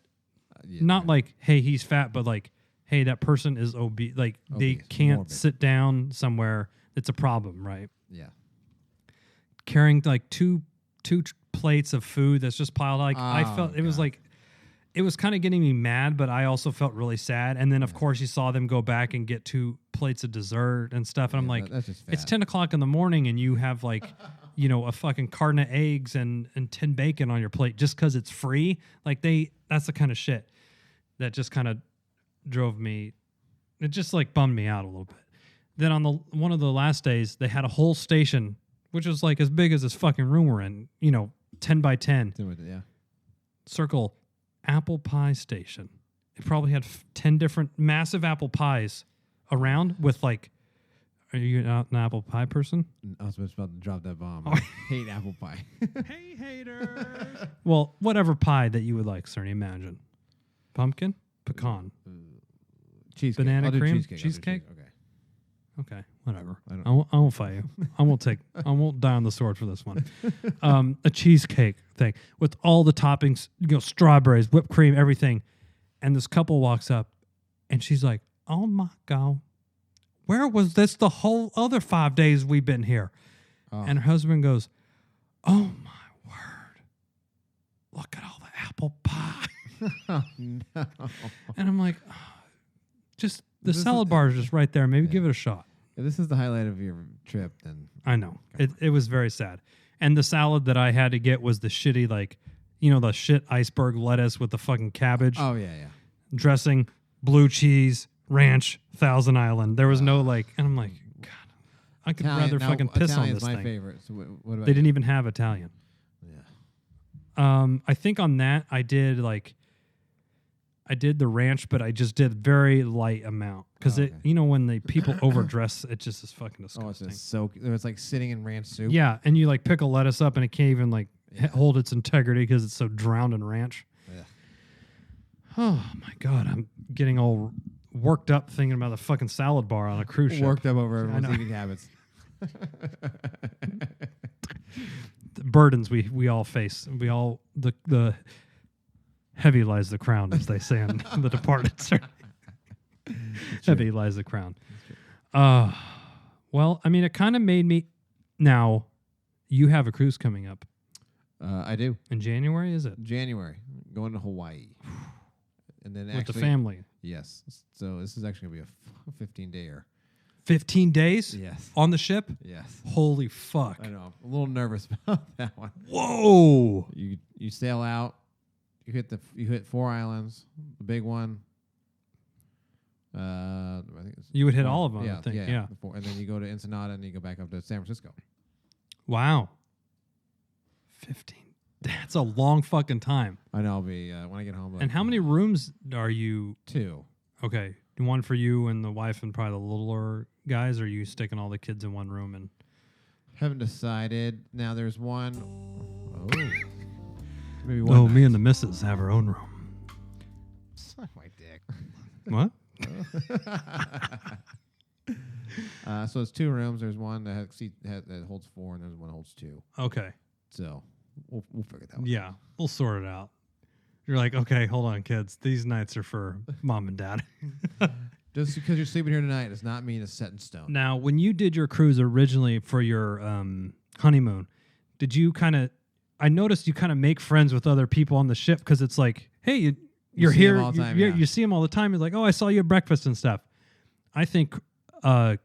Yeah, not like hey he's fat, but like hey that person is obese. Like they Obese, can't morbid. sit down somewhere. It's a problem, right? Yeah. Carrying like two plates of food that's just piled. Like I Oh, felt it was God. like it was kind of getting me mad, but I also felt really sad. And then of course you saw them go back and get 2 plates of dessert and stuff. And I'm Yeah, like, that's just it's fat. 10 o'clock in the morning and you have like, a fucking carton of eggs and 10 bacon on your plate just because it's free. Like that's the kind of shit that just kind of drove me. It just like bummed me out a little bit. Then on one of the last days, they had a whole station, which was like as big as this fucking room we're in, 10 by 10. Yeah. Circle apple pie station. It probably had 10 different massive apple pies around with like, are you not an apple pie person? I was just about to drop that bomb. Oh. I hate apple pie. Hey, haters. Well, whatever pie that you would like, Cerny, imagine. Pumpkin? Pecan. Cheesecake. Banana I'll do cream? Cheesecake. I'll do Cheesecake? Okay. Okay, whatever. I don't- I won't fight you. I won't die on the sword for this one. A cheesecake thing with all the toppings, strawberries, whipped cream, everything. And this couple walks up and she's like, "Oh my God, where was this the whole other 5 days we've been here?" Oh. And her husband goes, "Oh my word, look at all the apple pie." Oh, no. And I'm like, "Oh, just the This is- salad bar is just right there. Maybe give it a shot." If this is the highlight of your trip, then I know. It was very sad. And the salad that I had to get was the shitty, like, the shit iceberg lettuce with the fucking cabbage, oh yeah, dressing, blue cheese, ranch, Thousand Island. There was no like, and I'm like, God, I could rather now, fucking piss on Italian's this my thing. favorite. So what about They you? didn't even have Italian. Yeah. I think on that I did the ranch, but I just did very light amount because Oh, it, okay. when the people overdress, it just is fucking Oh, it's disgusting. just so. It's like sitting in ranch soup. Yeah, and you like pick a lettuce up and it can't even like hold its integrity because it's so drowned in ranch. Yeah. Oh my God, I'm getting all worked up thinking about the fucking salad bar on a cruise ship. Worked up over everyone's know. eating habits. The burdens we all face. We all the heavy lies the crown, as they say in The Departed. Sir. Heavy lies the crown. Well, I mean, it kind of made me. Now, you have a cruise coming up I do. in January, is it? January, going to Hawaii, and then With actually the family. Yes. So this is actually gonna be a 15-dayer. 15 days Yes. on the ship? Yes. Holy fuck. I know. A little nervous about that one. Whoa. You sail out. You hit 4 islands. The big one. I think it's You would hit 4. all of them, I Yeah, think, yeah. yeah. the 4. And then you go to Ensenada and you go back up to San Francisco. Wow. 15. That's a long fucking time. I know. I'll be when I get home. And how many rooms are you? 2. Okay. One for you and the wife and probably the littler guys, or are you sticking all the kids in one room? And Haven't decided. Now there's one. Oh. Maybe one. oh, me night. and the missus have our own room. Suck my dick. What? So it's 2 rooms. There's one that that holds 4, and there's one that holds 2. Okay. So we'll figure that out. Yeah, we'll sort it out. You're like, okay, hold on, kids. These nights are for mom and dad. Just because you're sleeping here tonight does not mean it's set in stone. Now, when you did your cruise originally for your honeymoon, did you kind of? I noticed you kind of make friends with other people on the ship because it's like, hey, you're see here, 'em all the time, you yeah. you see them all the time. You're like, oh, I saw you at breakfast and stuff. I think, I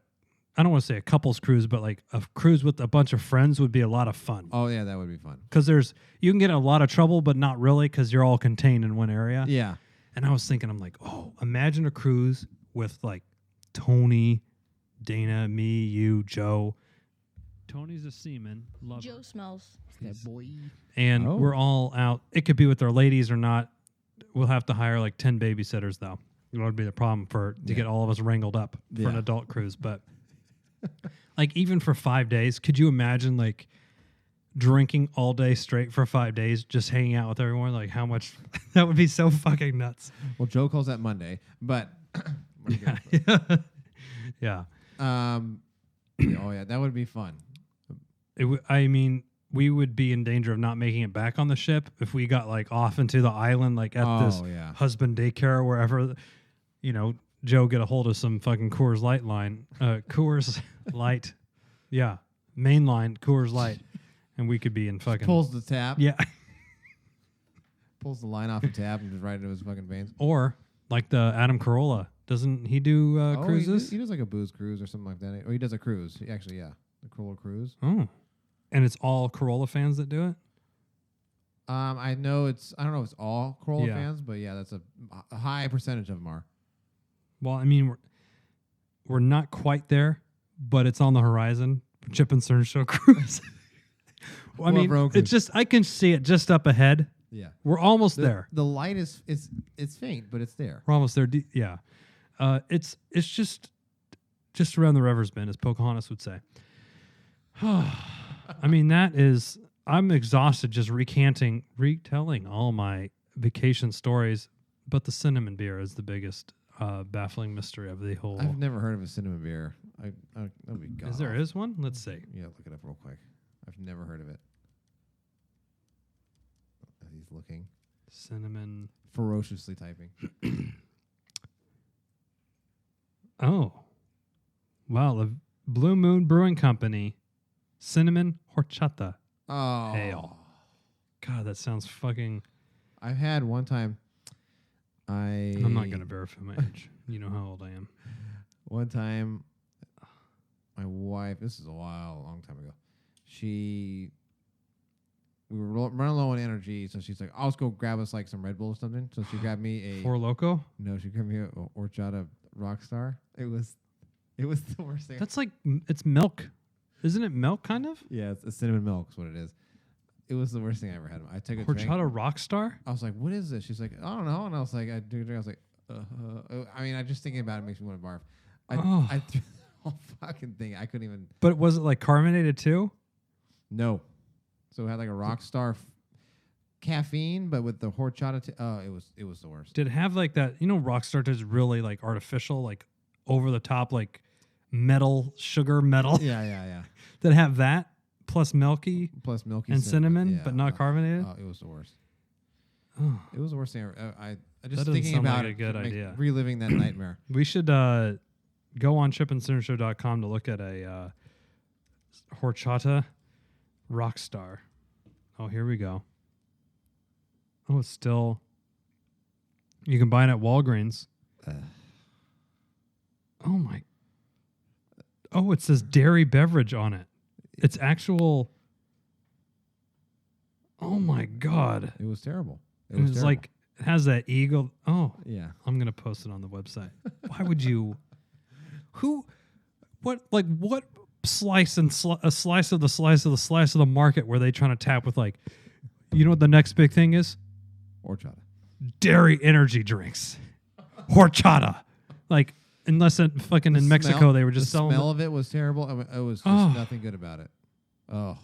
don't want to say a couples cruise, but like a cruise with a bunch of friends would be a lot of fun. Oh yeah, that would be fun. Because you can get in a lot of trouble, but not really because you're all contained in one area. Yeah. And I was thinking, I'm like, oh, imagine a cruise with like Tony, Dana, me, you, Joe. Tony's a seaman. Love Joe smells. That boy. And Oh. we're all out. It could be with our ladies or not. We'll have to hire like 10 babysitters though. That would be the problem to get all of us wrangled up for an Yeah. adult cruise. But like even for 5 days, could you imagine like drinking all day straight for 5 days, just hanging out with everyone? Like how much that would be so fucking nuts. Well, Joe calls that Monday, but Yeah. Yeah. oh yeah, that would be fun. I mean, we would be in danger of not making it back on the ship if we got like off into the island, like at this Oh, yeah. husband daycare or wherever, Joe get a hold of some fucking Coors Light line, Coors Light. Yeah. Main line, Coors Light. And we could be in fucking. Pulls the tap. Yeah. Pulls the line off the tap and just right into his fucking veins. Or like the Adam Carolla. Doesn't he do Oh, cruises? He does like a booze cruise or something like that. Or he does a cruise. Actually, yeah. The Corolla cruise. Oh. And it's all Corolla fans that do it? I don't know if it's all Corolla Yeah. fans, but yeah, that's a high percentage of them are. Well, I mean, we're not quite there, but it's on the horizon. Chip and Cern Show cruise. Well, I Well, mean, bro, it's just I can see it just up ahead. Yeah. We're almost there. The light is it's faint, but it's there. We're almost there. Yeah, it's just around the river's bend, as Pocahontas would say. I mean, I'm exhausted just retelling all my vacation stories, but the cinnamon beer is the biggest baffling mystery of the whole. I've never heard of a cinnamon beer. That would be god. Is one? Let's see. Yeah, look it up real quick. I've never heard of it. He's looking. Cinnamon. Ferociously typing. Oh, wow! The Blue Moon Brewing Company, cinnamon horchata Oh. ale. God, that sounds fucking. I've had one time. I'm not gonna verify my age. You know how old I am. One time, my wife. This is a long time ago. We were running low on energy, so she's like, "I'll just go grab us like some Red Bull or something." So she grabbed me Four Loco. she grabbed me a horchata Rockstar. It was the worst thing. That's like it's milk, isn't it? Milk, kind of. Yeah, it's a cinnamon milk is what it is. It was the worst thing I ever had. I took a drink. Horchata Rockstar. I was like, "What is this?" She's like, "I don't know." And I was like, "I do." I was like, I mean, I just thinking about it makes me want to barf. I threw the whole fucking thing. I couldn't even. But was it like carbonated too? No. So it had like a Rockstar caffeine, but with the horchata. It was the worst. Did it have like that? Rockstar does really like artificial, like over the top, like sugar metal. Yeah. That have that plus milky Plus milky and cinnamon, yeah. but not carbonated. It was the worst. Oh. It was the worst thing ever. I That just doesn't thinking sound about like a it, good idea. reliving that nightmare. We should go on chipandcindershow.com to look at a horchata Rockstar. Oh, here we go. Oh, it's still. You can buy it at Walgreens. Oh my. Oh, it says dairy beverage on it. It's actual. Oh my God. It was terrible. It It was was terrible. like it has that eagle. Oh, yeah. I'm gonna post it on the website. Why would you? What slice and a slice of the slice of the slice of the market were they trying to tap with? Like, you know what the next big thing is? Horchata. Dairy energy drinks, horchata. Like unless in fucking in Mexico they were just the selling. smell of it was terrible. I mean, it was just Oh. nothing good about it. Oh,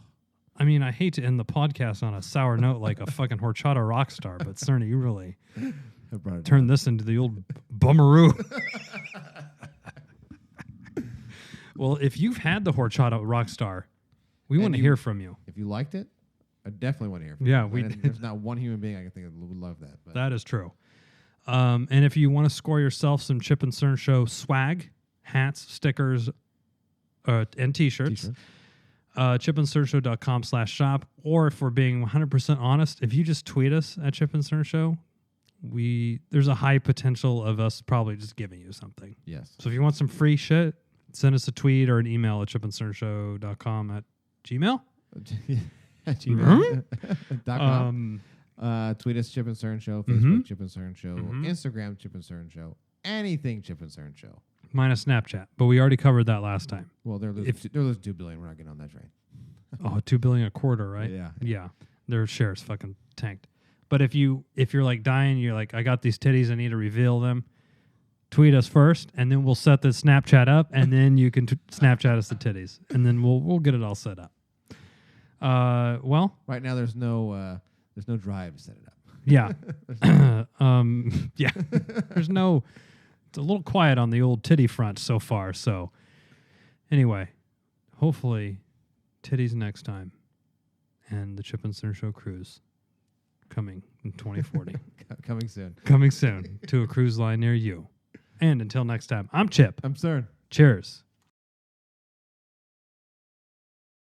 I mean, I hate to end the podcast on a sour note like a fucking horchata rock star, but Cerny, you really I brought it turned this into the old bummeroo. Well, if you've had the horchata rock star, we And want to you- hear from you. If you liked it, I definitely want to hear from Yeah, you. we And did. There's not one human being I can think of that would love that. But That is true. And if you want to score yourself some Chip and Cern Show swag, hats, stickers, and T-shirts, chipandcernshow.com/shop. Or if we're being 100% honest, if you just tweet us at Chip and Cern Show, there's a high potential of us probably just giving you something. yes. So if you want some free shit, send us a tweet or an email at chipandcernshow.com at Gmail. At gmail.com. Tweet us Chip and Cern Show, Facebook Mhm. Chip and Cern Show, Mhm. Instagram Chip and Cern Show, anything Chip and Cern Show. Minus Snapchat, but we already covered that last time. Well, they're losing, they're losing $2 billion. We're not getting on that train. Oh, $2 billion a quarter, right? Yeah. Yeah. Their shares fucking tanked. But if you're like dying, you're like, I got these titties, I need to reveal them. Tweet us first, and then we'll set the Snapchat up, and then you can Snapchat us the titties, and then we'll get it all set up. Well, Right now, there's no drive to set it up. yeah, yeah. There's no. It's a little quiet on the old titty front so far. So, anyway, hopefully, titties next time, and the Chip and Cern Show cruise coming in 2040. Coming soon. Coming soon to a cruise line near you. And until next time, I'm Chip. I'm Cern. Cheers.